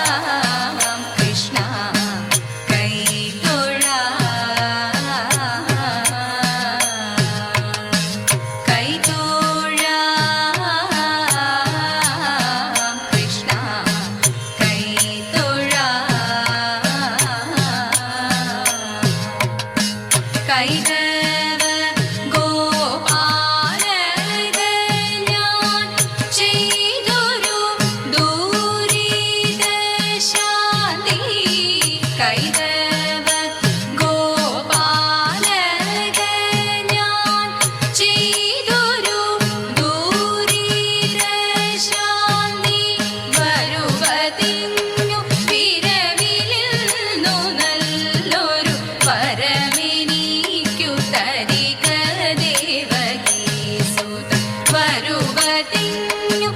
കൈതൊഴാം കൃഷ്ണ കൈതൊഴാം കൈതൊഴാം കൃഷ്ണ കൈതൊഴാം കൈതവ ഗോപാലക ഞാൻ ചെയ്തൊരു ദൂരിത ശാന്തി കൈതവ ഗോപാലക ഞാൻ ചെയ്തൊരു ദൂരിത ശാന്തി വരുവതിന്നു വിരവിലിന്നു നല്ലൊരു പരമെനിക്കു തരിക ദേവകീസുത വരുവതിന്നു